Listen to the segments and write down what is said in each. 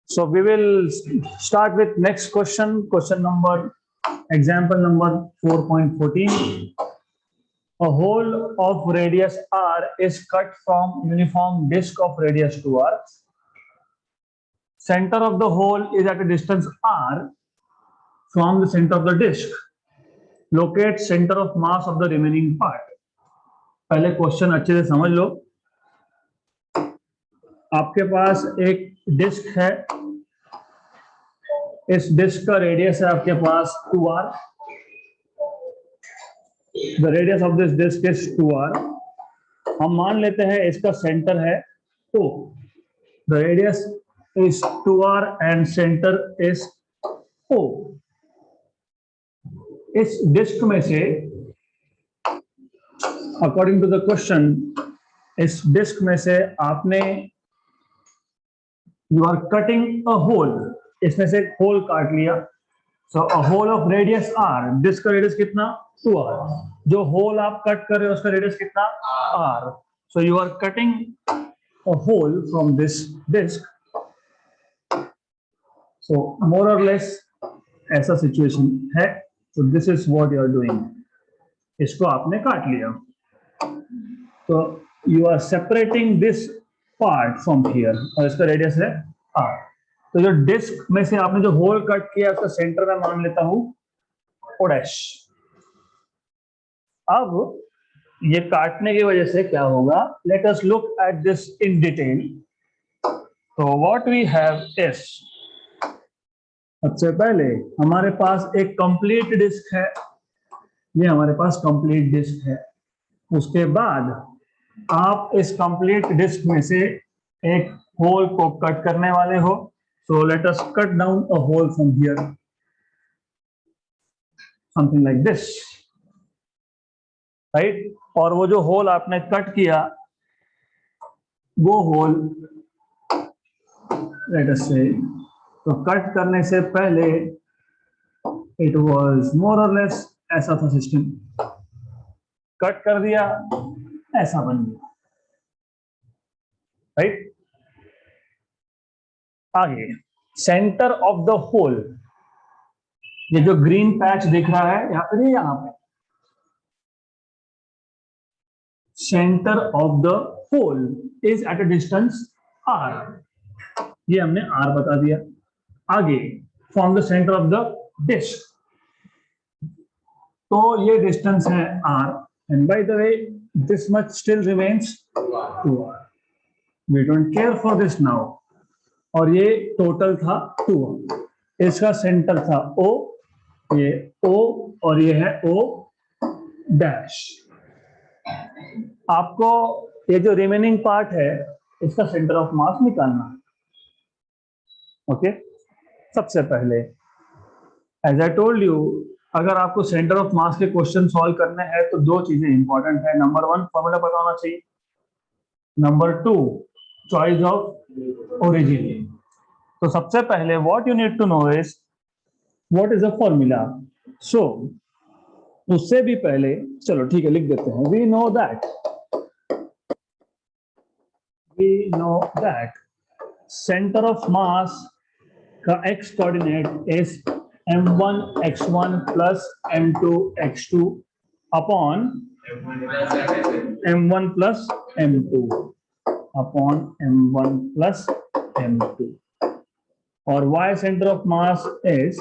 So we will start with next question. Question number, example number 4.14. A hole of radius r is cut from uniform disk of radius 2r. Center of the hole is at a distance r from the center of the disk. Locate center of mass of the remaining part. पहले question अच्छे से समझ लो. आपके पास एक disc है, इस disc का radius है आपके पास 2r. The radius of this disc is 2r. हम मान लेते हैं इसका सेंटर है O. The radius is 2r and centre is O. इस डिस्क में से अकॉर्डिंग टू द क्वेश्चन, इस डिस्क में से आपने you are cutting a hole, इसमें से एक होल काट लिया. So a hole of radius r. Disc का रेडियस कितना? 2r. जो होल आप कट कर रहे हो उसका रेडियस कितना? r. So you are cutting a hole from this disc. So more और लेस ऐसा सिचुएशन है. So this is what you are doing. इसको आपने काट लिया. तो you are separating this part from here और इसका रेडियस है r. तो जो डिस्क में से आपने जो होल कट किया उसका सेंटर में मान लेता हूं O डैश. अब ये काटने की वजह से क्या होगा? Let us look at this in detail. तो व्हाट वी हैव इज, सबसे पहले हमारे पास एक कंप्लीट डिस्क है. ये हमारे पास कंप्लीट डिस्क है. उसके बाद आप इस कंप्लीट डिस्क में से एक होल को कट करने वाले हो. So let us cut down a hole from here, something like this, right. और वो जो होल आपने कट किया, वो होल लेट अस से, तो कट करने से पहले इट वाज मोर और लेस ऐसा था सिस्टम. कट कर दिया, ऐसा बन गया, राइट. आगे सेंटर ऑफ द होल, ये जो ग्रीन पैच दिख रहा है या फिर यहां पे, centre of the hole is at a distance r. ये हमने r बता दिया. आगे from the centre of the disc, तो ये डिस्टेंस है r. And by the way this much still remains 2r. We don't care for this now. और ये टोटल था 2r. इसका सेंटर था O, ये O और ये है O डैश. आपको ये जो रिमेनिंग पार्ट है इसका सेंटर ऑफ मास निकालना. ओके. सबसे पहले एज आई टोल्ड यू, अगर आपको सेंटर ऑफ मास के क्वेश्चन सॉल्व करने हैं तो दो चीजें इंपॉर्टेंट है. नंबर 1 फॉर्मूला पता होना चाहिए. Number 2 choice of origin. तो सबसे पहले what you need to know is what is a formula. So उससे भी पहले चलो ठीक है लिख देते हैं. We know that centre of mass का x coordinate is m1 x1 plus m2 x2 upon m1 plus m2 upon m1 plus m2. और y centre of mass is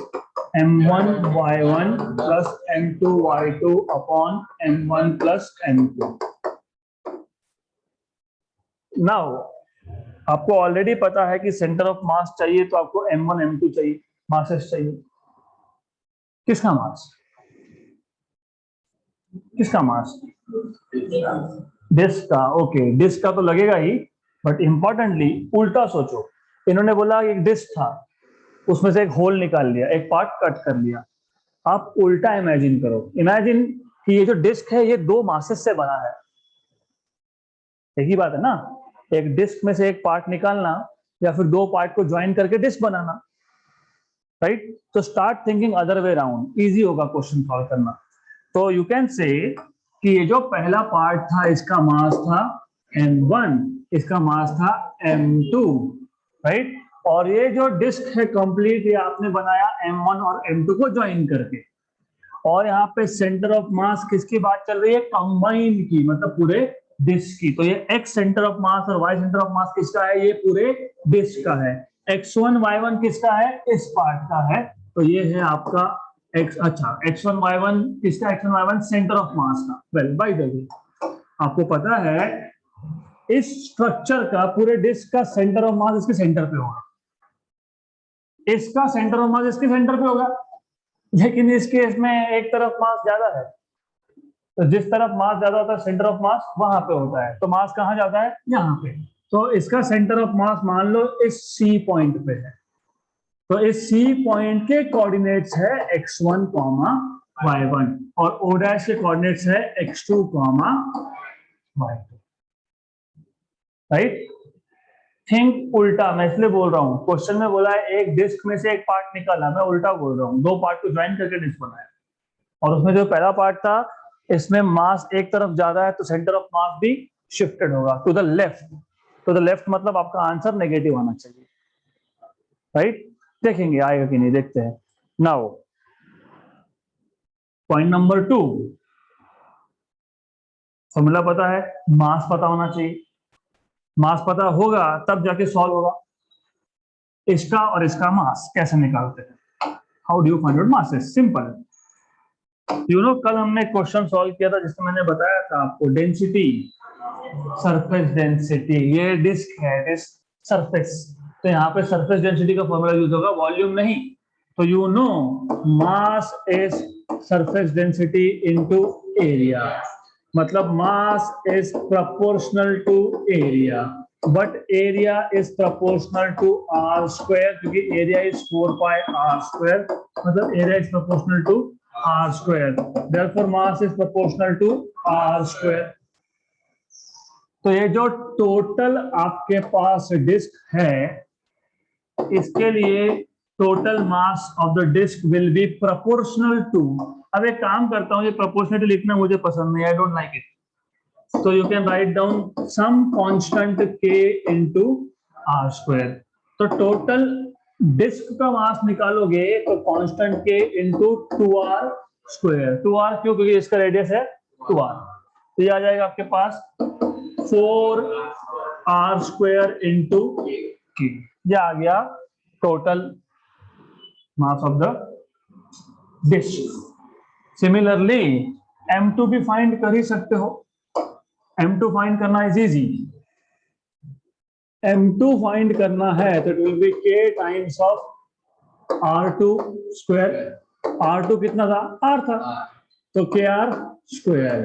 m1 y1 plus m2 y2 upon m1 plus m2. Now आपको already पता है कि centre of मास चाहिए तो आपको m1 m2 चाहिए, masses चाहिए. किसका मास? किसका मास? डिस्क का. ओके, डिस्क का तो लगेगा ही, बट इंपॉर्टेंटली उल्टा सोचो. इन्होंने बोला एक डिस्क था, उसमें से एक होल निकाल लिया, एक पार्ट कट कर लिया. आप उल्टा इमेजिन करो. इमेजिन कि ये जो डिस्क है ये दो मासेस से बना है. एक ही बात है ना. एक डिस्क में से एक पार्ट निकालना या फिर दो पार्ट को ज्वाइन करके डिस्क बनाना, राइट. तो start thinking other way round. Easy होगा क्वेश्चन सॉल्व करना. तो यू कैन से कि ये जो पहला पार्ट था इसका मास था m1, इसका मास था m2, राइट. और ये जो डिस्क है कंप्लीट, ये आपने बनाया M1 और M2 को ज्वाइन करके, और यहाँ पे सेंटर ऑफ मास किसकी बात चल रही है? कंबाइन की, मतलब पूरे डिस्क की। तो ये X सेंटर ऑफ मास और Y सेंटर ऑफ मास किसका है? ये पूरे डिस्क का है। X1 Y1 किसका है? इस पार्ट का है। तो ये है आपका X1 Y1 किसका? X1 Y1 centre of mass का। वेल बाय द वे, आपको पता है इस स्ट्रक्चर का, पूरे डिस्क का सेंटर ऑफ मास इसके सेंटर पे होगा, इसका सेंटर ऑफ मास इसके सेंटर पे होगा, लेकिन इस केस में एक तरफ मास ज्यादा है, तो जिस तरफ मास ज्यादा होता है सेंटर ऑफ मास वहां पे होता है, तो मास कहां जाता है? यहाँ पे। तो इसका सेंटर ऑफ मास मान लो इस C पॉइंट पे है, तो इस C पॉइंट के कोऑर्डिनेट्स है x1, y1, और O' के कोऑर्डिनेट्स है x2, y2, राइट? थिंक उल्टा, मैं इसलिए बोल रहा हूं, क्वेश्चन में बोला है एक डिस्क में से एक पार्ट निकाला, मैं उल्टा बोल रहा हूं, दो पार्ट को ज्वाइन करके डिस्क बनाया, और उसमें जो पहला पार्ट था इसमें मास एक तरफ ज्यादा है, तो सेंटर ऑफ मास भी शिफ्टेड होगा to the left. To the left मतलब आपका आंसर नेगेटिव आना चाहिए, राइट? देखेंगे आएगा कि नहीं, देखते हैं। नाउ पॉइंट नंबर 2, फॉर्मूला पता है, मास पता होना चाहिए। मास पता होगा तब जाके सॉल्व होगा। इसका और इसका मास कैसे निकालते हैं? How do you find out masses? Simple, कल हमने क्वेश्चन सॉल्व किया था जिसमें मैंने बताया था आपको डेंसिटी, सरफेस डेंसिटी, ये डिस्क है, डिस्क सरफेस, तो यहाँ पे सरफेस डेंसिटी का फॉर्मूला यूज होगा, वॉल्यूम नहीं। तो mass is surface density into area, मतलब mass is proportional to area, but area is proportional to r square, क्योंकि area is 4 pi r square, मतलब area is proportional to r square, therefore mass is proportional to r square। तो ये जो total आपके पास disc है, इसके लिए total mass of the disc will be proportional to, अब एक काम करता हूं, ये प्रोपोर्शनल लिखना मुझे पसंद नहीं, I don't like it, so you can write down some constant k into r square। तो टोटल डिस्क का मास निकालोगे तो constant k into 2r square. 2r क्यों? क्योंकि इसका रेडियस है 2r, तो ये आ जाएगा आपके पास 4r स्क्वायर into k, ये आ गया total mass of the disc. Similarly m2 भी फाइंड कर ही सकते हो, M2 फाइंड करना इज इजी। M2 फाइंड करना है तो it will be K times of R2 square. R2 कितना था? R था, तो KR square.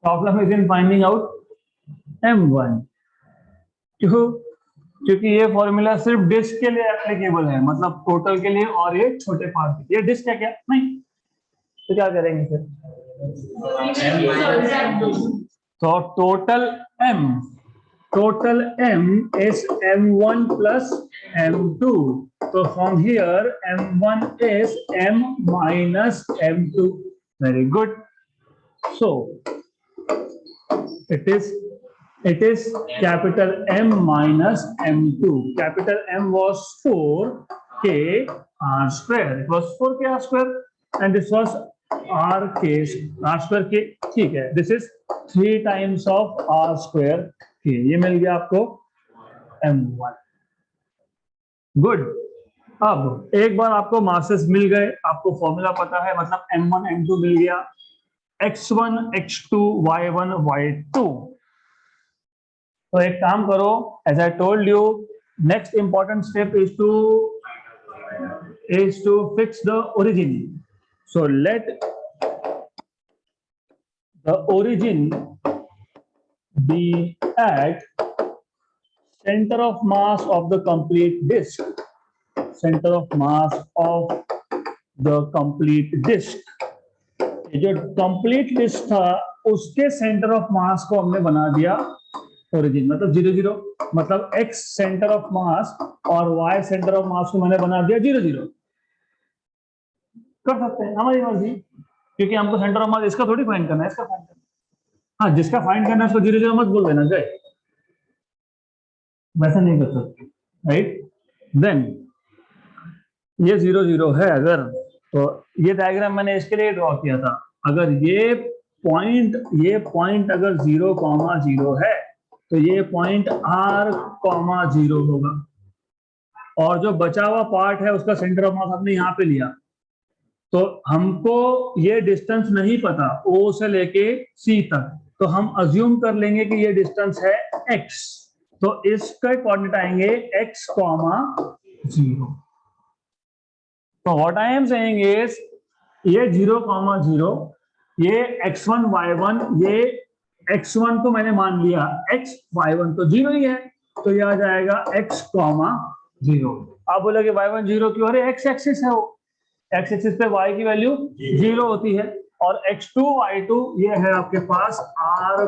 Problem is in finding out M1, क्योंकि ये फॉर्मूला सिर्फ डिस्क के लिए एप्लीकेबल है, मतलब टोटल के लिए, और ये छोटे पार्ट के लिए। ये डिस्क है क्या? नहीं, तो क्या करेंगे फिर? तो total M is M1 plus M2, so from here M1 is M minus M2, very good, so it is capital M minus M2, capital M was 4k r square, it was 4k r square, and this was r square k, ठीक है, this is 3 times of r square k, ये मिल गया आपको M1। Good, अब एक बार आपको masses मिल गए, आपको फॉर्मूला पता है, मतलब M1 M2 मिल गया, x1 x2 y1 y2। तो एक काम करो, as I told you, next important step is to fix the origin, so let the origin be at center of mass of the complete disk, center of mass of the complete disk। जो complete disc था उसके centre of मास को हमने बना दिया origin, मतलब 0 0, मतलब x centre of मास और y सेंटर ऑफ मास को मैंने बना दिया 0 0। कर सकते हैं, हमारी मर्जी, क्योंकि हमको सेंटर ऑफ मास इसका थोड़ी फाइंड करना है, इसका फाइंड करना है। हाँ, जिसका फाइंड करना है उसको 0 0 मत बोल देना गए, वैसा नहीं कर सकते, राइट। देन ये 0 0 है अगर, तो ये डायग्राम मैंने इसके लिए ड्रॉ किया था, अगर ये पॉइंट अगर 0,0 है तो ये पॉइंट R,0 होगा, और जो बचा हुआ पार्ट है उसका सेंटर ऑफ मास हमने यहाँ पे लिया, तो हमको ये डिस्टेंस नहीं पता O से लेके C तक, तो हम अज्यूम कर लेंगे कि ये डिस्टेंस है x, तो इसके कोऑर्डिनेट आएंगे x, 0। तो what I am saying is ये 0,0, ये x1 y1, ये x1 तो मैंने मान लिया, x y1 तो 0 ही है, तो ये आ जाएगा x, 0। आप बोलोगे y1 0 क्यों? अरे x एक्सिस है, वो x एक्सिस पे y की वैल्यू 0 होती है, और x2 y2 ये है आपके पास R,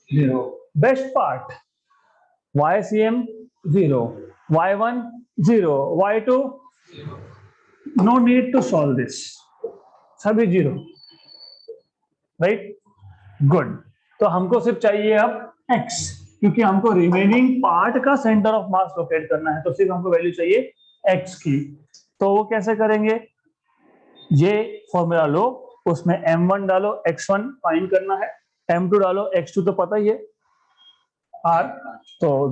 0। Best part YCM 0, y1 0, y2 no need to solve this, सभी 0, राइट, गुड। तो हमको सिर्फ चाहिए अब x, क्योंकि हमको रिमेनिंग पार्ट का सेंटर ऑफ मास लोकेट करना है, तो सिर्फ हमको वैल्यू चाहिए x की। तो वो कैसे करेंगे? ये फॉर्मूला लो, उसमें m1 डालो, x1 फाइंड करना है, m2 डालो, x2 तो पता ही है r, तो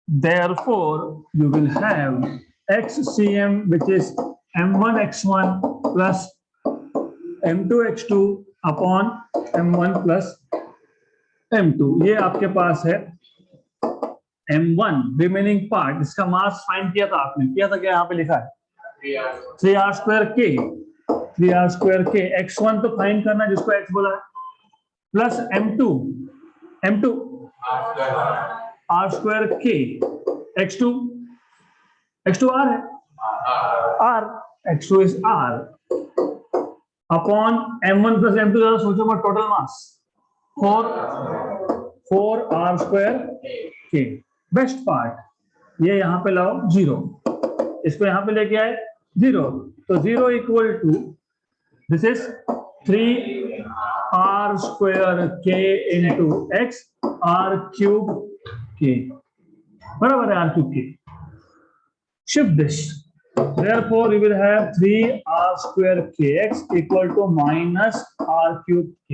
therefore you will have xcm which is m1 x1 plus m2 x2 upon m1 plus m2, ये आपके पास है m1 रिमेनिंग पार्ट, इसका मास फाइंड किया था आपने, किया था क्या? यहाँ पे लिखा है 3r² x1 तो फाइंड करना जिसको x बोला है, plus m2 r²k, x2 r है, x2 is r upon m1 plus m2, जरा सोचो मत, total mass 4r²k। Best part ये यहाँ पे लाओ 0, इसको यहाँ पे लेके आए 0, तो 0 equal to this is 3r² into x, r³ k, बराबर है r³ k। Shift this, therefore you will have 3r²kx equal to minus r³ k,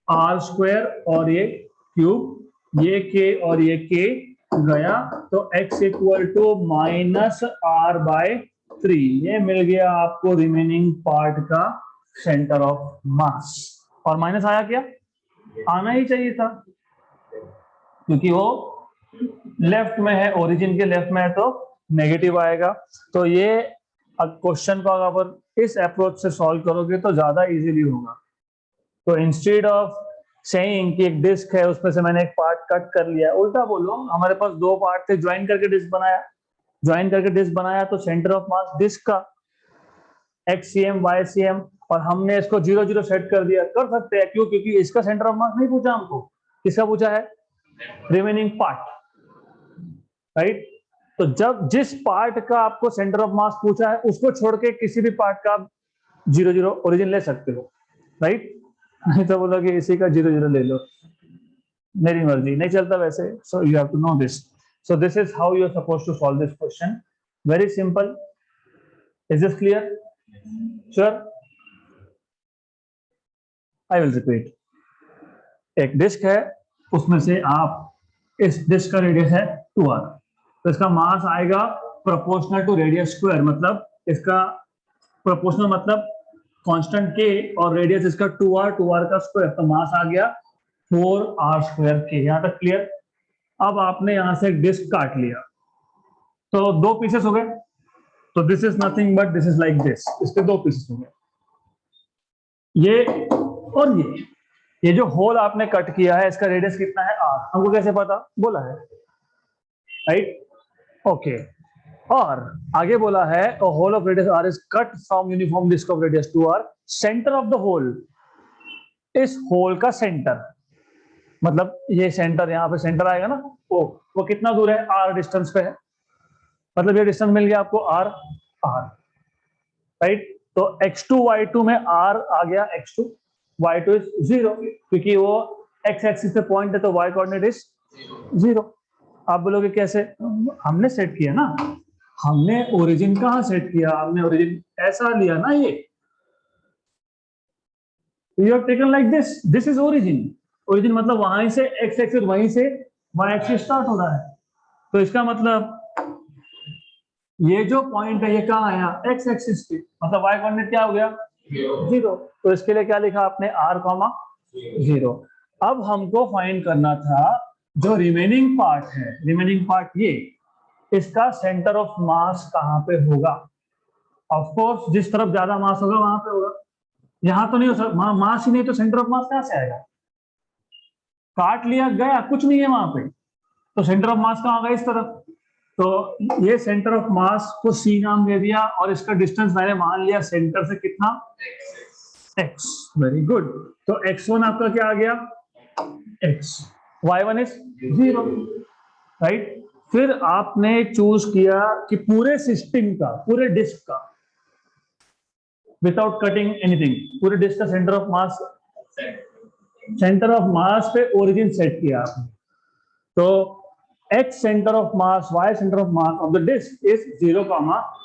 r² और ये क्यूब, ये k और ये k गया, तो x इक्वल टू -r/3, ये मिल गया आपको रिमेनिंग पार्ट का सेंटर ऑफ मास। और माइनस आया क्या? आना ही चाहिए था, क्योंकि वो लेफ्ट में है, ओरिजिन के लेफ्ट में है, तो नेगेटिव आएगा। तो ये क्वेश्चन को अगर इस अप्रोच से सॉल्व करोगे तो ज्यादा इजीली होगा। तो इंस्टेड ऑफ सेइंग कि एक डिस्क है उसमें से मैंने एक पार्ट कट कर लिया, उल्टा बोलो, हमारे पास 2 पार्ट थे, ज्वाइन करके डिस्क बनाया, तो सेंटर ऑफ मास डिस्क का XCM YCM, और हमने इसको 0 0 सेट कर दिया, कर सकते हैं, क्यों? क्योंकि इसका सेंटर ऑफ मास नहीं पूछा हमको, किसका पूछा है? Remaining part, right. तो जब जिस पार्ट का आपको सेंटर ऑफ मास पूछा है उसको छोड़ के किसी भी पार्ट का 0 0 ओरिजिन ले सकते हो, राइट। नहीं तो बोलोगे इसी का 0 0 ले लो, मेरी मर्जी, नहीं चलता वैसे। So you have to know this, so this is how you are supposed to solve this question, very simple. Is this clear? Sure? I will repeat, एक डिस्क है, उसमें से आप, इस डिस्क का रेडियस है 2r, तो इसका मास आएगा प्रोपोर्शनल टू रेडियस स्क्वायर, मतलब इसका प्रोपोर्शनल मतलब कांस्टेंट k और रेडियस इसका 2r का स्क्वायर, तो मास आ गया 4r²k। यहां तक क्लियर? अब आपने यहां से एक डिस्क काट लिया, तो 2 पीसेस हो गए, तो this is nothing but this is like this, इसके 2 पीसेस हो गए, ये और ये जो होल आपने कट किया है इसका रेडियस कितना है? r, हमको कैसे पता? बोला है, राइट, ओके। और आगे बोला है hole of radius r is cut from uniform disc of radius 2r, centre of the hole, इस होल का सेंटर, मतलब ये सेंटर, यहाँ पे सेंटर आएगा ना, वो कितना दूर है? r डिस्टेंस पे है, मतलब ये डिस्टेंस मिल गया आपको r, राइट। तो x2 y2 में r आ गया x2, y2 इज 0, क्योंकि वो x एक्सिस पे पॉइंट है तो y कोऑर्डिनेट इज 0। आप बोलोगे कैसे? हमने सेट किया ना, हमने ओरिजिन कहाँ सेट किया? हमने ओरिजिन ऐसा लिया ना, ये you have taken like this is origin. Origin मतलब वहां से x एक्सिस, वहीं से y एक्सिस स्टार्ट हो रहा है, तो इसका मतलब ये जो पॉइंट है ये कहाँ आया? x एक्सिस पे, मतलब y कोऑर्डिनेट क्या हो गया? 0। तो इसके लिए क्या लिखा आपने? r, 0। अब हमको फाइंड करना था जो रिमेनिंग पार्ट है, रिमेनिंग पार्ट ये, इसका सेंटर ऑफ मास कहाँ पे होगा? ऑफ कोर्स जिस तरफ ज्यादा मास होगा वहां पे होगा, यहां तो नहीं हो सकता, मास ही नहीं तो सेंटर ऑफ मास कहां से आएगा? काट लिया गया, कुछ नहीं है वहां पे, तो सेंटर ऑफ मास कहां होगा? इस तरफ। तो ये सेंटर ऑफ मास को सी नाम दे दिया, और इसका डिस्टेंस मैंने मान लिया सेंटर से कितना? x। Very good. तो x1 आपका क्या आ गया? x, y1 is 0, right. फिर आपने चूज किया कि पूरे सिस्टम का, पूरे डिस्क का, विदाउट कटिंग एनीथिंग, पूरे डिस्क का centre of mass, centre of मास पे ओरिजिन सेट किया आपने। तो x center of mass, y center of mass of the disk is 0,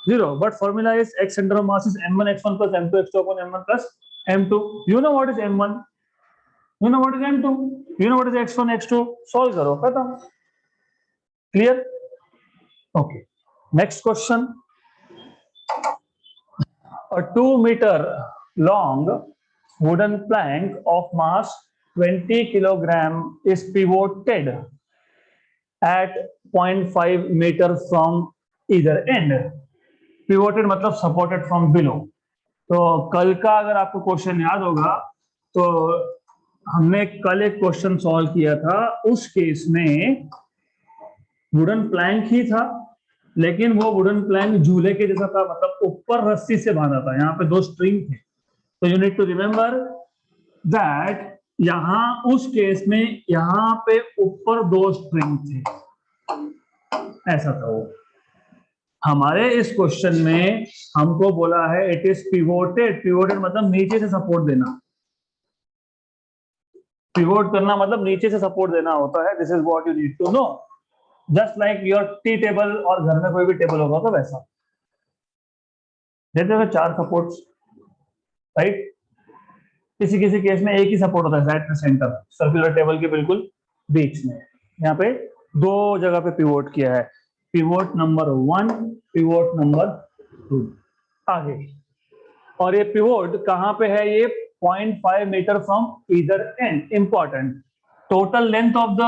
0, but formula is x center of mass is m1 x1 plus m2 x2 upon m1 plus m2. You know what is m1, you know what is m2, you know what is x1 x2, solve करो, खत्म, clear? Okay, next question. A 2-meter long wooden plank of mass 20 kilogram is pivoted at 0.5 meter from either end. Pivoted मतलब supported from below. तो कल का अगर आपको question याद होगा तो हमने कल एक क्वेश्चन सॉल्व किया था, उस केस में वुडन प्लैंक ही था, लेकिन वो वुडन प्लैंक झूले के जैसा था, मतलब ऊपर रस्सी से बांधा था, यहाँ पे 2 स्ट्रिंग थे। तो you need to remember that यहां उस केस में यहां पे ऊपर 2 स्ट्रिंग थे, ऐसा था वो। हमारे इस क्वेश्चन में हमको बोला है इट इज पिवोटेड। पिवोटेड मतलब नीचे से सपोर्ट देना, पिवोट करना मतलब नीचे से सपोर्ट देना होता है। This is what you need to know, just like your tea table, और घर में कोई भी टेबल होगा तो वैसा देते हुए 4 सपोर्ट्स, राइट। किसी किसी केस में एक ही सपोर्ट होता है, साइड में सेंटर, सर्कुलर टेबल के बिल्कुल बीच में। यहाँ पे 2 जगह पे पिवोट किया है, पिवोट नंबर 1, पिवोट नंबर 2, आगे। और ये पिवोट कहां पे है? ये 0.5 metre from either end. Important, total length of the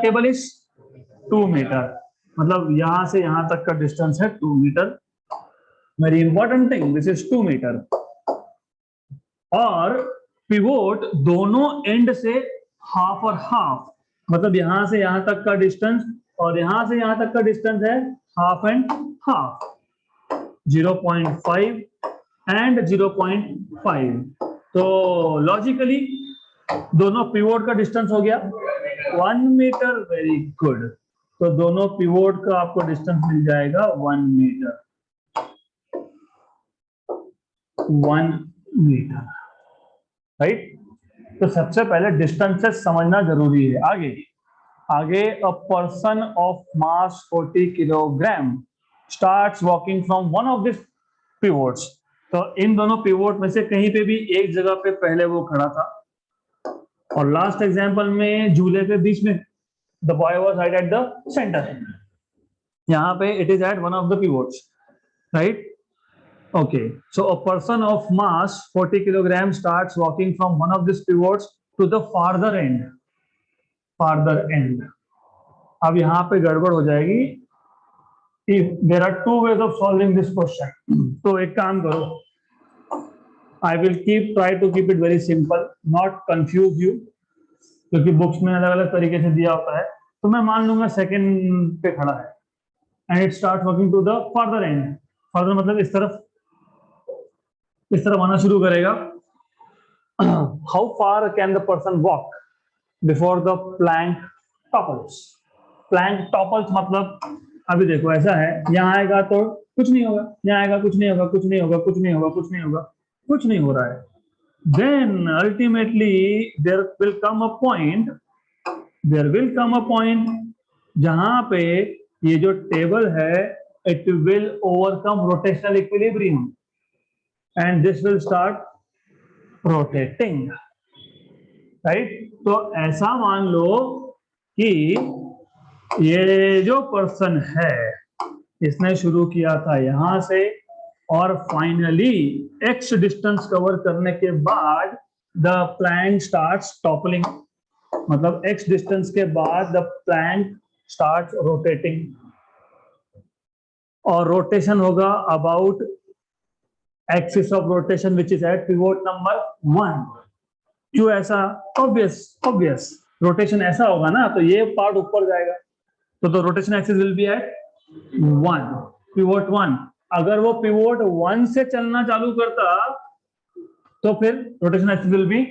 table is 2 metre, मतलब यहां से यहां तक का डिस्टेंस है 2 metre. Very important thing, this is 2 metre. और पिवोट दोनों एंड से हाफ और हाफ, मतलब यहां से यहां तक का डिस्टेंस और यहां से यहां तक का डिस्टेंस है हाफ एंड हाफ, 0.5 एंड 0.5। तो लॉजिकली दोनों पिवोट का डिस्टेंस हो गया 1 मीटर। Very good. तो दोनों पिवोट का आपको डिस्टेंस मिल जाएगा 1 मीटर, 1 मीटर, राइट। तो सबसे पहले डिस्टेंसेस समझना जरूरी है। आगे आगे a person of mass 40 kilogram starts walking from one of this pivots. तो इन दोनों पिवोट में से कहीं पे भी एक जगह पे पहले वो खड़ा था, और लास्ट एग्जांपल में झूले के बीच में the boy was right at the centre. यहाँ पे it is at one of the pivots, right. Okay, so a person of mass 40 kilogram starts walking from one of these pivots to the farther end. Farther end. अब यहाँ पे गड़बड़ हो जाएगी। If there are 2 ways of solving this question, तो एक काम करो, I will try to keep it very simple, not confuse you, क्योंकि बुक्स में अलग अलग तरीके से दिया होता है। तो मैं मान लूंगा सेकंड पे खड़ा है, and it starts walking to the farther end. Farther मतलब इस तरफ आना शुरू करेगा। How far can the person walk before the plank topples? Plank topples मतलब अभी देखो ऐसा है, यहाँ आएगा तो कुछ नहीं होगा, यहाँ आएगा कुछ नहीं होगा, कुछ नहीं होगा, कुछ नहीं होगा, कुछ नहीं होगा, कुछ नहीं हो रहा है। then ultimately there will come a point जहां पे ये जो टेबल है it will overcome rotational equilibrium and this will start rotating, right? तो ऐसा मान लो कि ये जो पर्सन है इसने शुरू किया था यहां से और फाइनली x डिस्टेंस कवर करने के बाद द प्लैंक स्टार्ट्स टॉपलिंग, मतलब x डिस्टेंस के बाद द प्लैंक स्टार्ट्स रोटेटिंग और रोटेशन होगा about axis of rotation which is at pivot number 1। क्यों ऐसा? ऑब्वियस रोटेशन ऐसा होगा ना तो ये पार्ट ऊपर जाएगा तो rotation axis will be at 1, pivot 1। अगर वो पिवोट 1 से चलना चालू करता तो फिर rotation axis will B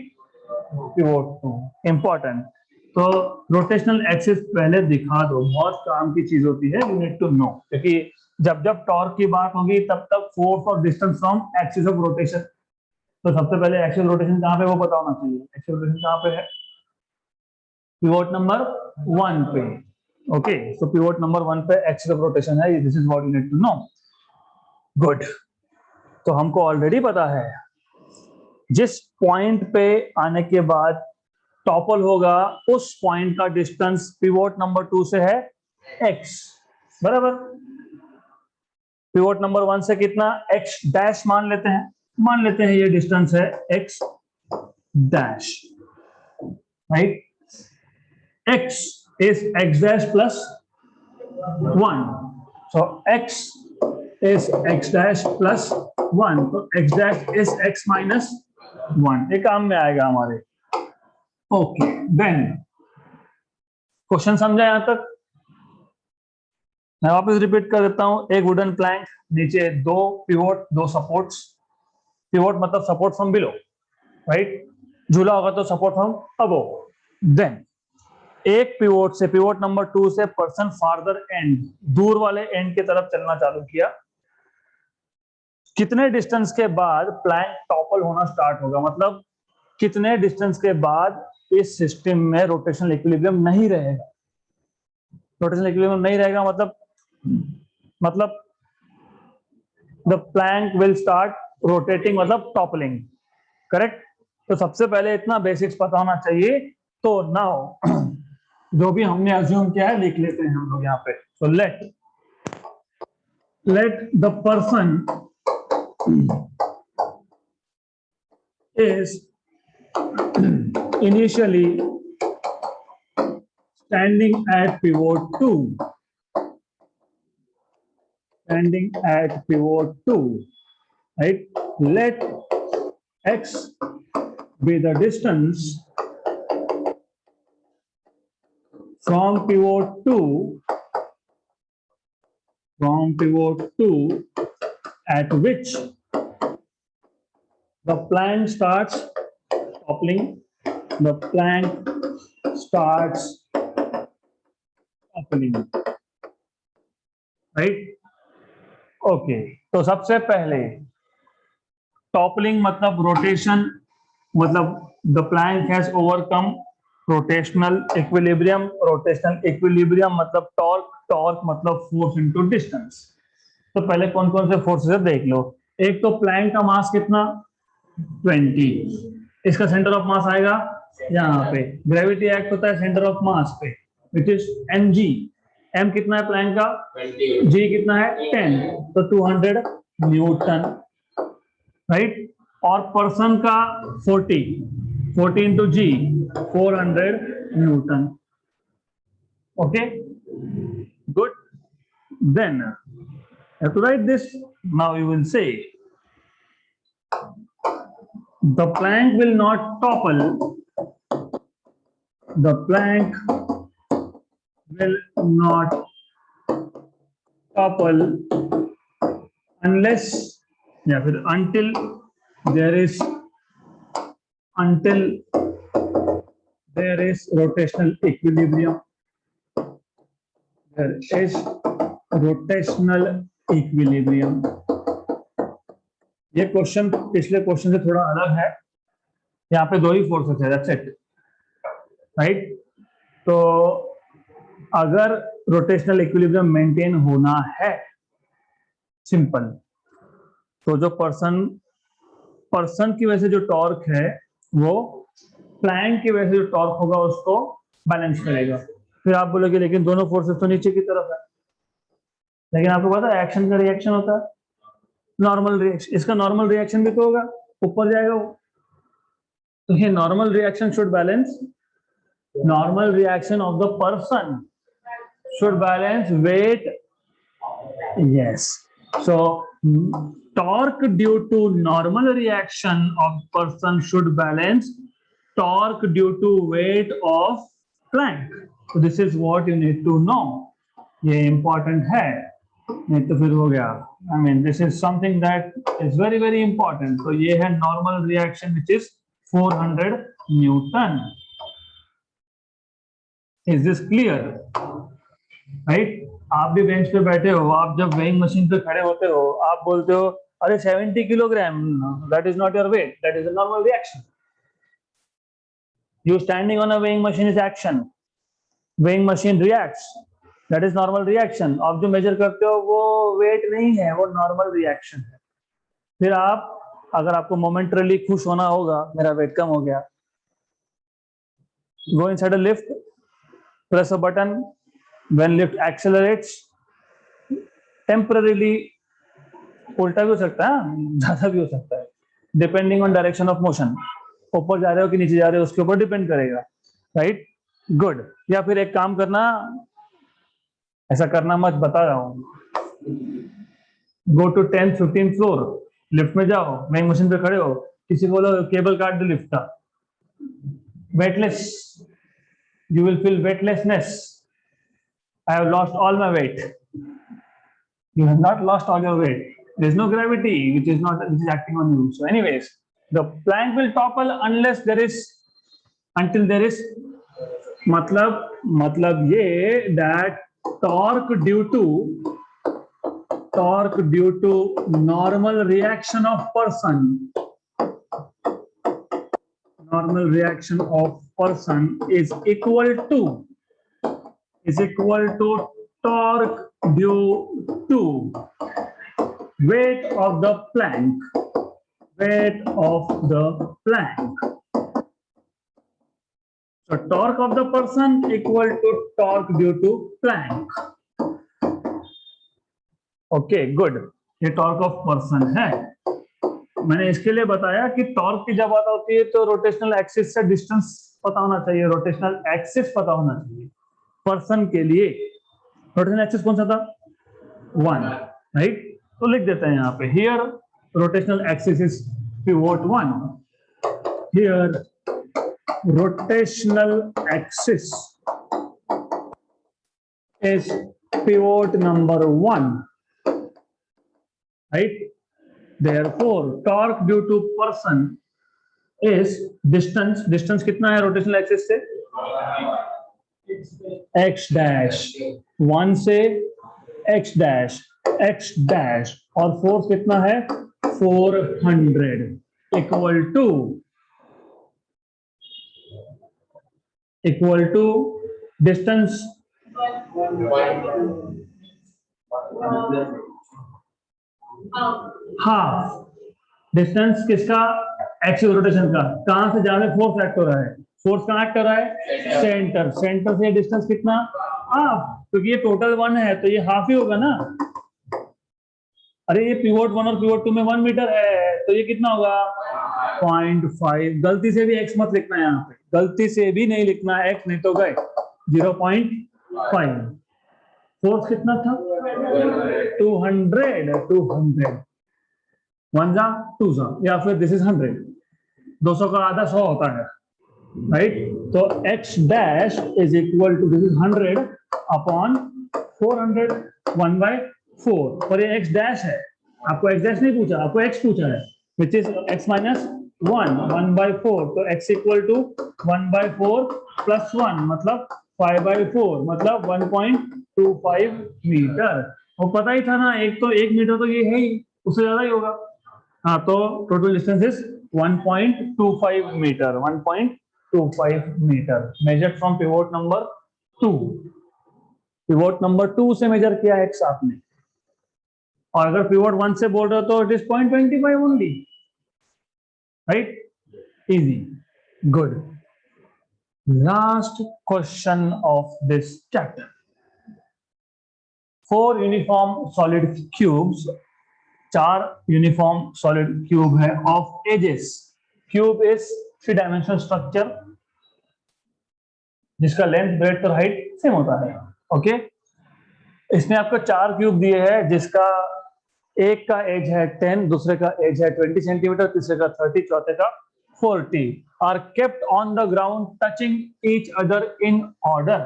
pivot 2। Important, तो रोटेशनल एक्सिस पहले दिखा दो, बहुत काम की चीज होती है, यू नीड टू नो, क्योंकि जब जब टॉर्क की बात होगी तब तक फोर्स और distance from axis of rotation, तो सबसे पहले एक्सियल रोटेशन कहाँ पे वो पता होना चाहिए। एक्सियल रोटेशन कहाँ पे है? पिवोट नंबर 1 पे। ओके, सो पिवोट नंबर 1 पे एक्सिस ऑफ रोटेशन है, this is what you need to know. Good, तो हमको ऑलरेडी पता है जिस पॉइंट पे आने के बाद टॉपल होगा उस पॉइंट का डिस्टेंस पिवोट नंबर 2 से है x, बराबर। पिवोट नंबर 1 से कितना x डैश मान लेते हैं ये डिस्टेंस है x dash, right. x is x dash plus 1, so x is x dash plus 1, तो x dash is x minus 1, ये काम में आएगा हमारे। ओके, देन क्वेश्चन समझा यहां तक? मैं वापस रिपीट कर देता हूं। एक वुडन प्लैंक, नीचे 2 पिवोट, 2 सपोर्ट्स। पिवोट मतलब सपोर्ट फ्रॉम बिलो, राइट। झूला होगा तो सपोर्ट फ्रॉम अबोव। देन एक पिवोट से, पिवोट नंबर 2 से पर्सन फार्दर एंड, दूर वाले एंड की तरफ चलना चालू किया। कितने डिस्टेंस के बाद प्लैंक टॉपल होना स्टार्ट होगा, मतलब कितने डिस्टेंस के बाद इस सिस्टम में रोटेशनल इक्विलिब्रियम नहीं रहेगा। रोटेशनल इक्विलिब्रियम नहीं रहेगा मतलब the plank will start rotating, मतलब टॉपलिंग, करेक्ट। तो सबसे पहले इतना बेसिक्स पता होना चाहिए। तो नाउ जो भी हमने अज्यूम किया है लिख लेते हैं हम लोग यहाँ पे। So let the person is initially standing at pivot 2, right? Let x be the distance from pivot 2 at which the plank starts toppling, right? Okay, तो सबसे पहले टॉपलिंग मतलब रोटेशन, मतलब the plank has overcome rotational equilibrium मतलब torque मतलब force into distance. तो पहले कौन कौन से फोर्सेस है देख लो। एक तो प्लैंक का मास कितना 20, इसका सेंटर ऑफ मास आएगा यहाँ पे। ग्रेविटी एक्ट होता है सेंटर ऑफ मास पे, विच इज mg। m कितना है प्लैंक का 20, g कितना है 10, तो 200 न्यूटन, राइट। और पर्सन का 40 into G 400 newton. Okay, good. Then have to write this. Now you will say the plank will not topple, unless या फिर until there is rotational equilibrium. There is rotational equilibrium. ये question पिछले question से थोड़ा अलग है, यहाँ पे दो ही फोर्सेस है, दैट्स इट, राइट। तो अगर रोटेशनल इक्विलिब्रियम मेंटेन होना है, सिंपल, तो जो पर्सन की वजह से जो टॉर्क है वो प्लैंक की वजह से जो टॉर्क होगा उसको बैलेंस करेगा। फिर आप बोलोगे लेकिन दोनों फोर्सेस तो नीचे की तरफ है, लेकिन आपको पता है एक्शन का रिएक्शन होता है, नॉर्मल रिएक्शन, इसका नॉर्मल रिएक्शन भी तो होगा, ऊपर जाएगा वो। तो ये normal reaction should balance, normal reaction of the person should balance weight. Yes, so torque due to normal reaction of person should balance torque due to weight of plank. So this is what you need to know. ये important है, नहीं तो फिर हो गया, I mean this is something that is very very important. तो ये है normal reaction which is 400 Newton. Is this clear? Right? आप भी बेंच पे बैठे हो, आप जब वेइंग मशीन पे खड़े होते हो, आप बोलते हो अरे 70 kilogram, that is not your weight, that is a normal reaction. You standing on a weighing machine is action. Weighing machine reacts, that is normal reaction. आप जो मेजर करते हो वो वेट नहीं है, वो नॉर्मल रिएक्शन है। फिर आप, अगर आपको मोमेंटरली खुश होना होगा मेरा वेट कम हो गया, go inside a lift, press a button, when lift accelerates, temporarily उल्टा भी हो सकता है, ज्यादा भी हो सकता है, depending on direction of motion, ऊपर जा रहे हो कि नीचे जा रहे हो उसके ऊपर डिपेंड करेगा, राइट, गुड। या फिर एक काम करना, ऐसा करना मत, बता रहा हूँ, go to 10th 15th floor, lift में जाओ, वेइंग मशीन पे खड़े हो, किसी को बोलो केबल काट दे लिफ्ट का, weightless, you will feel weightlessness. I have lost all my weight. You have not lost all your weight. There is no gravity which is acting on you. So anyways, the plank will topple unless there is, until there is, मतलब ये that torque due to normal reaction of person, normal reaction of person is equal to torque due to weight of the plank, so torque of the person equal to torque due to plank. Okay, good. ये torque of person है। मैंने इसके लिए बताया कि torque की जब बात होती है तो रोटेशनल एक्सिस से डिस्टेंस पता होना चाहिए, रोटेशनल एक्सिस पता होना चाहिए। पर्सन के लिए रोटेशनल एक्सिस कौन सा था? 1, राइट। तो लिख देते हैं यहाँ पे, here rotational axis is pivot 1, here rotational axis is pivot number 1, right. Therefore, torque due to person is distance कितना है रोटेशनल एक्सिस से? x डैश, 1 से x डैश, और फोर्स कितना है? 400 equal to distance half, distance किसका? Axis rotation का। कहां से जहां में फोर्स एक्ट हो रहा है, फोर्स कहां एक्ट हो रहा है? सेंटर से डिस्टेंस कितना? हाफ, क्योंकि ये टोटल 1 है तो ये हाफ ही होगा ना। अरे ये पिवोट 1 और पिवोट 2 में 1 मीटर है तो ये कितना होगा? 0.5। गलती से भी एक्स मत लिखना, यहाँ पे गलती से भी नहीं लिखना एक्स, नहीं तो गए 0.5। फोर्स कितना था? 200 1 जा 2 जा, या फिर दिस इज 100, 200 का आधा 100 होता है, राइट। तो x dash is equal to, this is 100 upon 400, 1/4, और ये x डैश है, आपको x डैश नहीं पूछा, आपको x पूछा है, विच इज x माइनस 1/4, तो x इक्वल टू 1/4 प्लस 1 मतलब 5/4, मतलब 1.25 मीटर। वो पता ही था ना, 1 मीटर तो ये है ही, उससे ज्यादा ही होगा। हाँ, तो total distance is 1.25 metre, 1.25 metre measured from pivot number 2। Pivot number 2 से मेजर किया है एक्स आपने, और अगर पिवोट 1 से बोल रहे हो तो it is 0.25 only, right? Easy, good. Last question of this chapter. 4 uniform solid cubes, 4 uniform solid cube है of edges. Cube is 3 dimensional structure जिसका लेंथ, ब्रेड्थ और हाइट सेम होता है। ओके, इसने आपको 4 क्यूब दिए हैं जिसका एक का एज है 10, दूसरे का एज है 20 सेंटीमीटर, तीसरे का 30, चौथे का 40, are kept on the ground touching each other in order.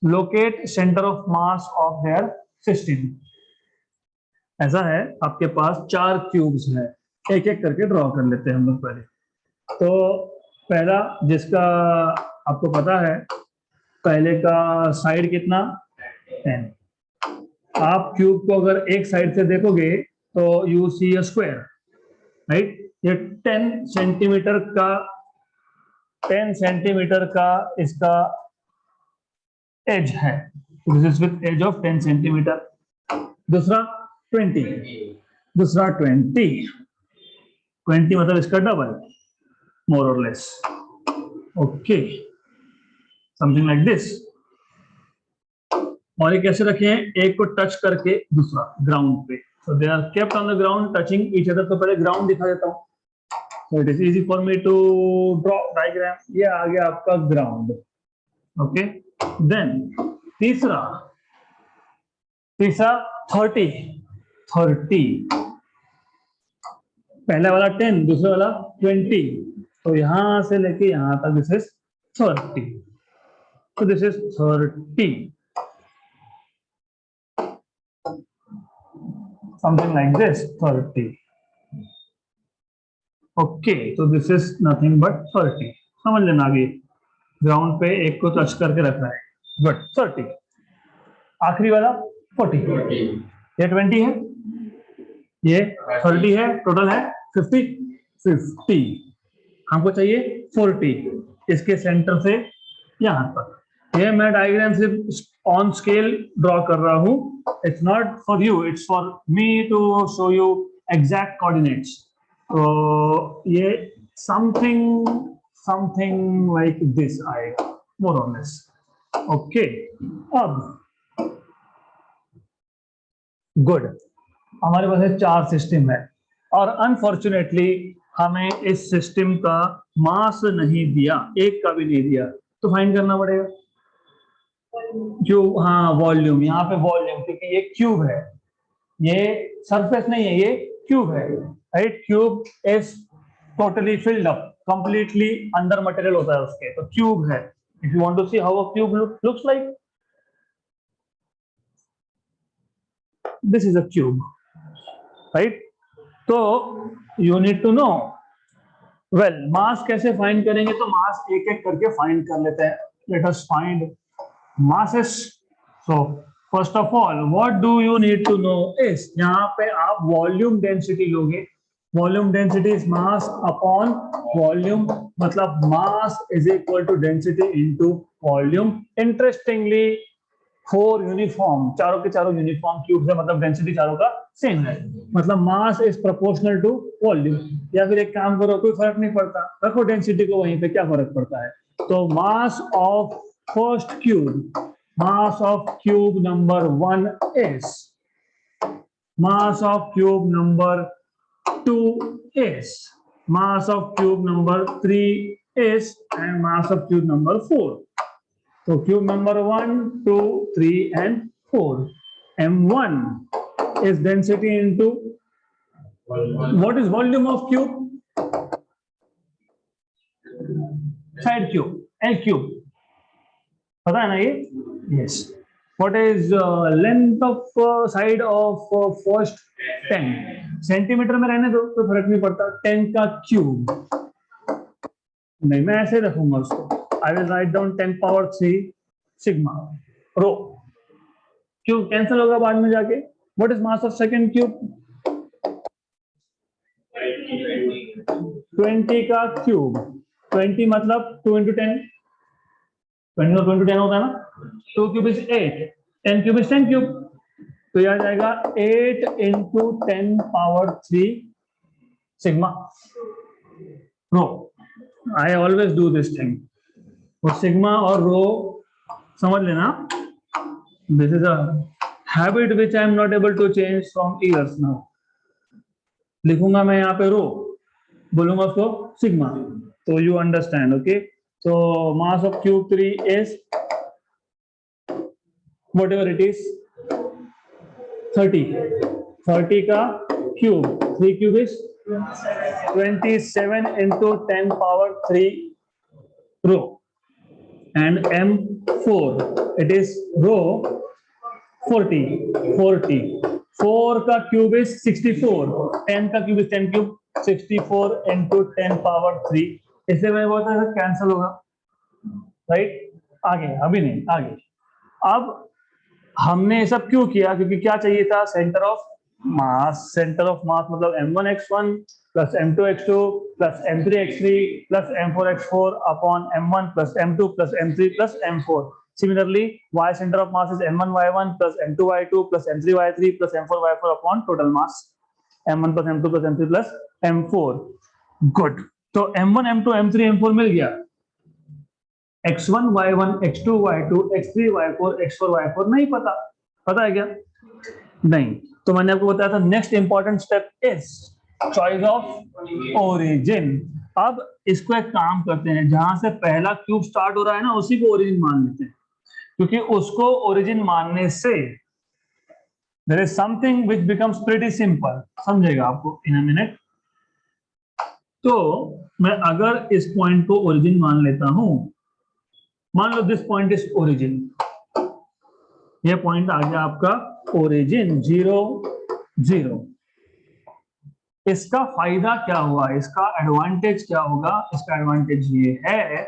Locate centre of mass of their system. ऐसा है, आपके पास 4 क्यूब्स हैं, एक एक करके ड्रॉ कर लेते हैं हम लोग पहले। तो पहला जिसका आपको पता है, पहले का साइड कितना, 10। आप क्यूब को अगर एक साइड से देखोगे तो you see a square, right? ये 10 सेंटीमीटर का, 10 सेंटीमीटर का इसका एज है, this is with edge of 10 centimetre. दूसरा 20, दूसरा 20 मतलब इसका डबल, मोर और less. Okay, something like this. और ये कैसे रखे हैं, एक को टच करके दूसरा ग्राउंड पे, so they are kept on the ground touching each other. तो पहले ग्राउंड दिखा देता हूं, so it is easy for me to draw diagram. ये आ गया आपका ग्राउंड। ओके, देन तीसरा 30, पहला वाला 10, दूसरा वाला 20, तो यहां से लेके यहां तक दिस इज 30, तो this is 30, something like this, 30. Okay, तो दिस इज नथिंग बट 30। समझ लेना, आगे ग्राउंड पे एक को टच करके रखना है, गुड। 30, आखिरी वाला 40, ये 20 है, ये 30 है, टोटल है 50। हमको चाहिए 40, इसके सेंटर से यहां तक। ये मैं डायग्राम सिर्फ ऑन स्केल ड्रॉ कर रहा हूं, it's not for you, it's for me to show you exact coordinates. तो ये समथिंग लाइक दिस आएगा, मोर और लेस। ओके, अब गुड, हमारे पास 4 सिस्टम है, और अनफॉर्चुनेटली हमें इस सिस्टम का मास नहीं दिया, एक का भी नहीं दिया, तो फाइंड करना पड़ेगा। क्यूब, हाँ वॉल्यूम, यहाँ पे वॉल्यूम, क्योंकि ये क्यूब है, ये सरफेस नहीं है, ये क्यूब है, right? Cube is totally filled up, completely अंदर मटेरियल होता है उसके, तो क्यूब है। If you want to see how a cube looks like, this is a cube, right? तो you need to know, well mass कैसे find करेंगे, तो मास एक एक करके फाइंड कर लेते हैं। Let us find masses. So first of all, what do you need to know is, यहाँ पे आप वॉल्यूम डेंसिटी लोगे। Volume density is mass upon volume, मतलब mass is equal to density into volume. Interestingly 4 uniform, चारों के चारों uniform cubes है, मतलब डेंसिटी चारों का सेम है, मतलब mass is proportional to volume. या फिर एक काम करो, कोई फर्क नहीं पड़ता, रखो डेंसिटी को वहीं पे, क्या फर्क पड़ता है। तो mass of first cube, mass of cube number 1 is, mass of cube number 2 is, mass of cube number 3 is, and mass of cube number 4. So cube number 1, 2, 3 and 4. M1 is density into, what is volume of cube? Side cube, L cube, पता है ना ये? Yes. What is length of side of first 10? Centimetre में रहने दो, तो फर्क नहीं पड़ता, 10 का क्यूब नहीं, मैं ऐसे रखूंगा उसको। I will write down 10 power 3 sigma rho, cube cancel होगा बाद में जाके। What is mass of second cube? 20 का क्यूब, 20 मतलब 2 इंटू 10, 20 और 2 इंटू 10 होता है ना, 2 cube is 8, 10 cube is 10 cube, तो यह आ जाएगा 8 into 10 power 3 sigma rho. I always do this thing, और सिग्मा और रो समझ लेना, this is a habit which I am not able to change from years now. लिखूंगा मैं यहाँ पे रो, बोलूंगा उसको सिग्मा, तो you understand. Okay, so mass of cube 3 is whatever it is 30, 30 का cube, 3 cube is 27 into 10 power 3 row, and M4 it is row 40, 40, 4 का cube is 64, 10 का cube is 10 cube, 64 into 10 power 3, इससे मैं बोलता हूँ कैंसिल होगा, right. आगे, अभी नहीं, आगे। अब हमने ये सब क्यों किया, क्योंकि क्या चाहिए था, centre of mass. Centre of मास मतलब m1x1 plus m2x2 plus m3x3 plus m4x4 upon m1 plus m2 plus m3 plus m4। Similarly y centre of mass is m1y1 plus m2y2 plus m3y3 plus m4y4 upon total mass m1 plus m2 plus m3 plus m4। Good, तो m1 m2 m3 m4 मिल गया, x1 y1 x2 y2 x3 y4 x4 y4 नहीं पता, पता है क्या, नहीं। तो मैंने आपको बताया था next important step is choice of origin. अब इसको एक काम करते हैं, जहां से पहला क्यूब स्टार्ट हो रहा है ना, उसी को ओरिजिन मान लेते हैं, क्योंकि उसको ओरिजिन मानने से there is something which becomes pretty simple, समझेगा आपको इन अ मिनट। तो मैं अगर इस पॉइंट को ओरिजिन मान लेता हूं, मान लो दिस पॉइंट इज ओरिजिन, ये पॉइंट आ गया आपका ओरिजिन 0 0। इसका फायदा क्या हुआ, इसका एडवांटेज क्या होगा, इसका एडवांटेज ये है,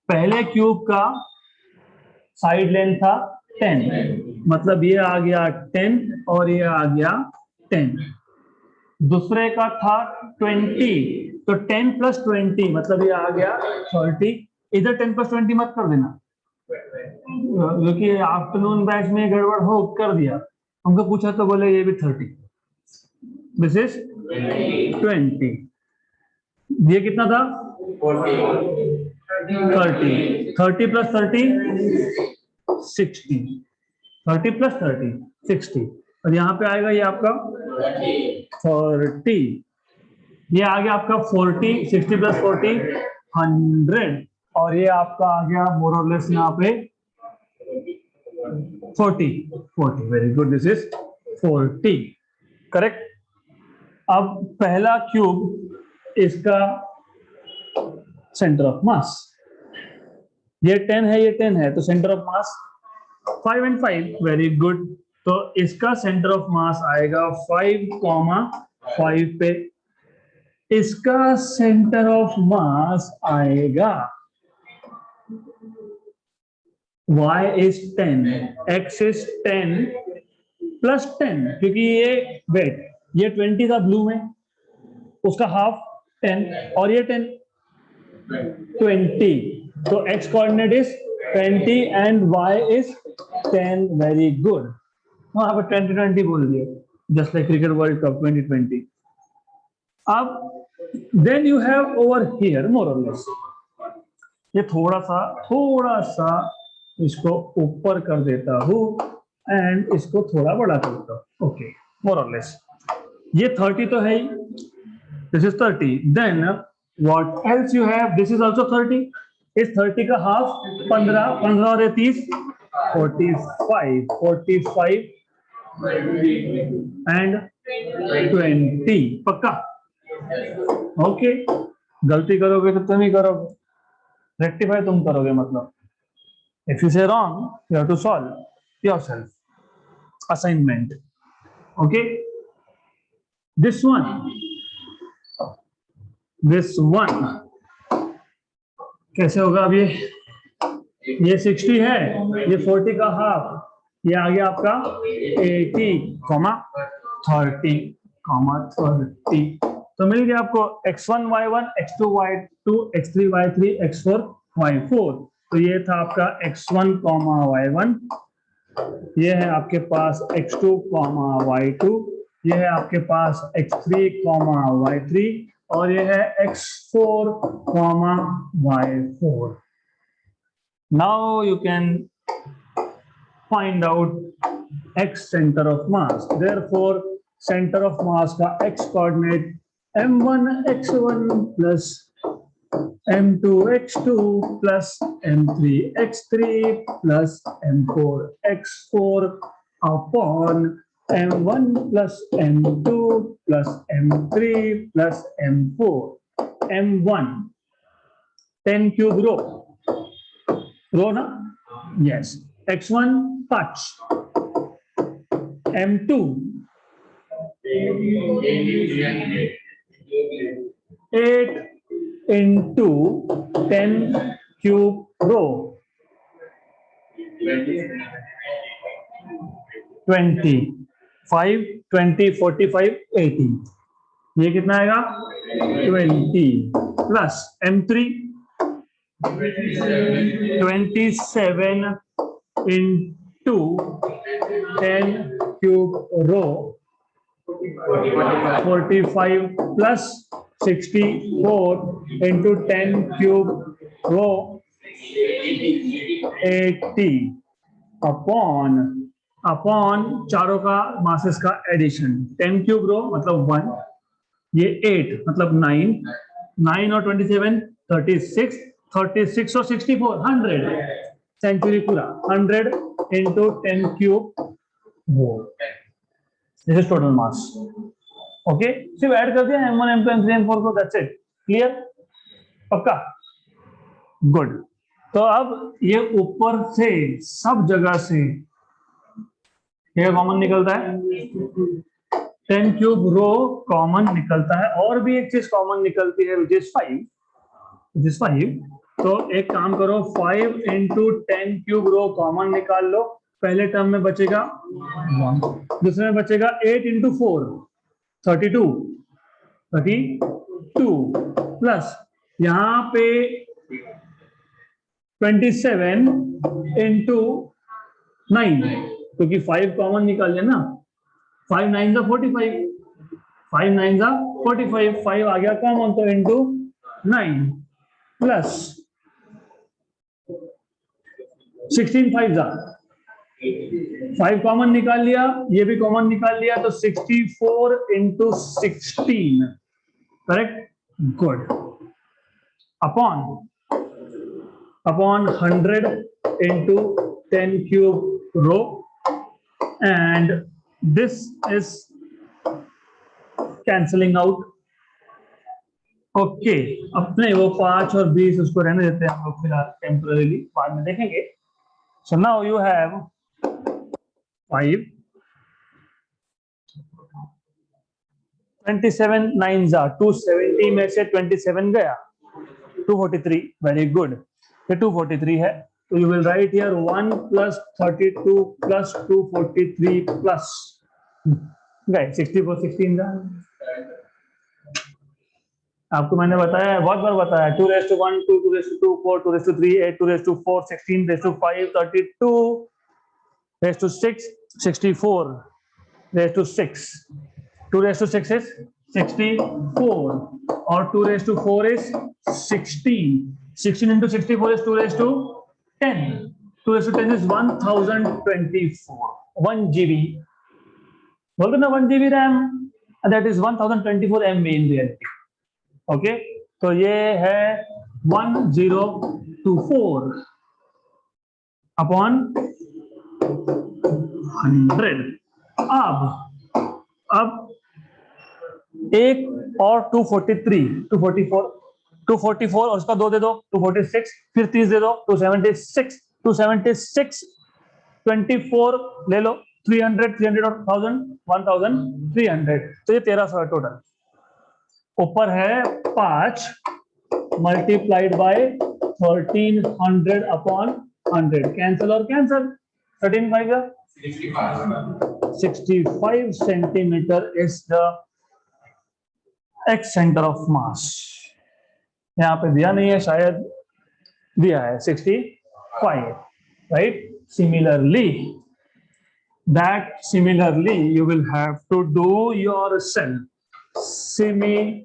पहले क्यूब का साइड लेंथ था 10, मतलब ये आ गया 10 और ये आ गया 10। दूसरे का था 20, तो 10 प्लस 20 मतलब ये आ गया 30। इधर 10 प्लस 20 मत कर देना, क्योंकि आफ्टरनून बैच में गड़बड़ हो कर दिया, हमको पूछा तो बोले ये भी 30, दिस इज 20। ये कितना था 30, 30 प्लस 30 60, 30 प्लस 30 60, और यहाँ पे आएगा ये आपका 40, ये आ गया आपका 40, 60 प्लस 40 100, और ये आपका आ गया मोर और लेस यहाँ पे 40, very good, this is 40, correct. अब पहला क्यूब, इसका सेंटर ऑफ मास, ये 10 है, ये 10 है, तो centre of mass 5 and 5, very good. तो इसका सेंटर ऑफ मास आएगा 5,5 पे, इसका सेंटर ऑफ मास आएगा y is 10, x is 10 plus 10, क्योंकि ये वेट, ये 20 था ब्लू में, उसका हाफ 10 और ये 10 20, तो x coordinate is 20 and y is 10, very good. वहां पर 2020 बोल दिया, just like cricket world cup 2020। अब then you have over here more और लेस, ये थोड़ा सा इसको ऊपर कर देता हूं एंड इसको थोड़ा बड़ा कर देता हूं, ओके, मोर और लेस। ये 30 तो है ही, this is 30, then what else you have, this is also 30, इस 30 का हाफ 15, 15 और 30 45 एंड 20, पक्का, ओके। गलती करोगे तो तुम ही करोगे, रेक्टिफाई तुम करोगे, मतलब if you say wrong you have to solve yourself, assignment, okay। this one कैसे होगा, अब ये 60 है, ये 40 का हाफ, ये आ गया आपका 80, 30, 30, तो मिल गया आपको x1 y1 x2 y2 x3 y3 x4 y4। तो ये था आपका x1 y1, ये है आपके पास x2 y2, ये है आपके पास x3 y3 और ये है x4 y4। Now you can find out x center of mass. Therefore, center of mass का x coordinate m1 x1 plus m2 x2 plus m3 x3 plus m4 x4 upon m1 plus m2 plus m3 plus m4 m1 10 cube row na? Yes. x1 5, m2 8 into 10 cube row 20 5 20 45 80। ये कितना आएगा 20 plus m3 27 into 10 cube row 45 plus 64 into 10 cube row 80 upon चारों का masses का addition. 10 cube रो मतलब 1, ये 8 मतलब 9 और 27 36 और 64 100 सेंचुरी पूरा 100 into 10 cube वो this is total mass. Okay, सिर्फ ऐड कर दिया m1 m2 m3 m4 को, दैट्स इट। क्लियर? पक्का? गुड। तो अब ये ऊपर से सब जगह से ये कॉमन निकलता है, 10 क्यूब रो कॉमन निकलता है, और भी एक चीज कॉमन निकलती है विच इज 5। तो एक काम करो, 5 into 10 क्यूब रो कॉमन निकाल लो। पहले टर्म में बचेगा 1, दूसरे में बचेगा 8 into 4 32 प्लस यहाँ पे 27 into 9, क्योंकि 5 कॉमन निकाल लिया ना, 5 9 जा 45, 5 9 जा 45, 5 आ गया कॉमन तो into 9 प्लस 16 5 जा 5 कॉमन निकाल लिया, ये भी कॉमन निकाल लिया, तो 64 into 16 correct. Good. Upon 100 into 10 cube row and this is cancelling out। Okay, अपने वो 5 और 20 उसको रहने देते हैं हम लोग फिलहाल, टेम्पररीली, बाद में देखेंगे। सो नाउ यू हैव 5 27 9 जा 270 में से 27 गया 243, वेरी गुड। ये 243 है, तो you will write here 1 plus 32 plus 243 plus गए 64 16 जा। आपको मैंने बताया, बहुत बार बताया, 2:1 2 2:2 4 2:3 8 2:4 16 5 32 6 64 6 2:6 is 64 और 2:4 is 16 into 64 is 2:10 2:10 is 1024 1 GB, बोल दो ना 1 GB RAM, that is 1024 MB in reality। Okay, तो ये है 1024 अपॉन 100। अब एक और 244 और उसका 2 दे दो 246, फिर 30 दे दो 276 24 ले लो 300 और 1300, तो ये 1300 है टोटल। ऊपर है 5 मल्टीप्लाइड बाय 1300 अपॉन 100, कैंसिल और cancel, 13 5 65 centimetre is the x centre of मास, यहाँ पे दिया नहीं है, शायद दिया है 65, right. Similarly you will have to do yourself. Similarly,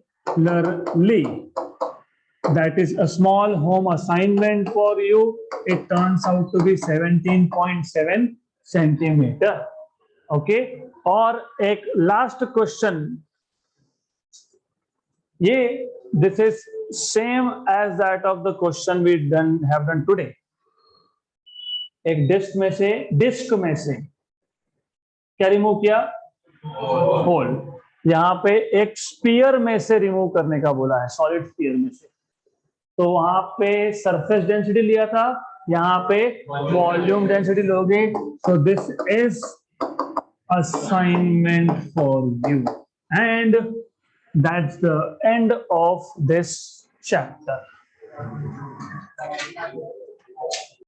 that is a small home assignment for you. It turns out to be 17.7 centimeter. Okay. और एक लास्ट क्वेश्चन, ये this is same as that of the question we have done today. एक disc में से क्या remove किया? Whole. यहाँ पे एक स्पीयर में से रिमूव करने का बोला है, सॉलिड स्पीयर में से. तो वहां पे सरफेस डेंसिटी लिया था, यहाँ पे वॉल्यूम डेंसिटी लोगे. सो this is assignment for you and that's the end of this chapter.